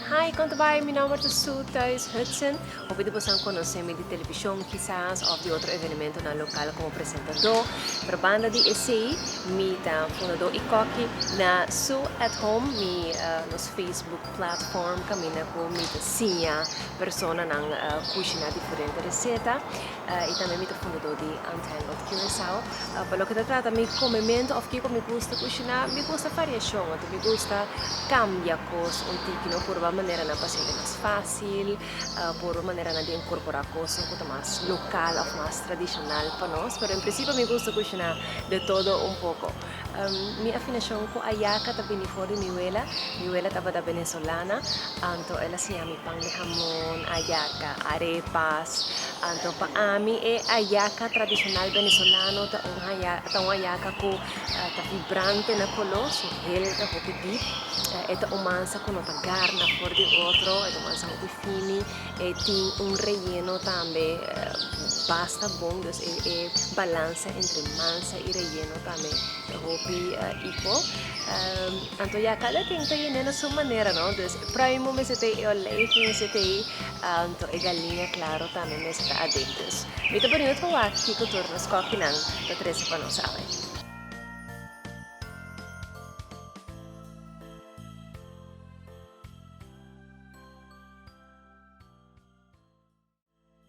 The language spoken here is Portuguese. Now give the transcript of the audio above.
Hi, quanto vai? Meu nome é Sue Thijs Hudson. Ouvido você conhecer de televisão, quizás, ou de outro evento na local como apresentador. Para a banda de ECI, me tá fundador e coque na Sue at Home, me nos Facebook platform, caminha com me tá sinha persona na cucina diferente receita. E também me tá fundador de Untangled Curaçao. Para o que trata me comimento, of que me gusta cucinar, me gusta variação, me gusta cambia coisas um tiquinho por uma maneira na paciente mais fácil, por uma maneira na de incorporar coisas um pouco mais local ou mais tradicional para nós, mas em princípio me gusta cozinhar de todo um pouco. Minha afinação com a yaca também fora de minha abuela estava da venezuelana, então ela se chama pão de jamón, ayaca, arepas, então para mim é a yaca tradicional venezolano, tá uma yaca com tá vibrante na color, so ele tá pouquinho esta umanza con otra carne por de otro, esta umanza un fini e tem un relleno también basta bom, dus balance entre massa e relleno também hopi iko. Anto ya cada quem tem na sua maneira, não? Dus primo me sete o leite me sete anto e galinha claro também me sete adeptos. Mito bonito para o que cultura nos coque não, da três para nós sabe.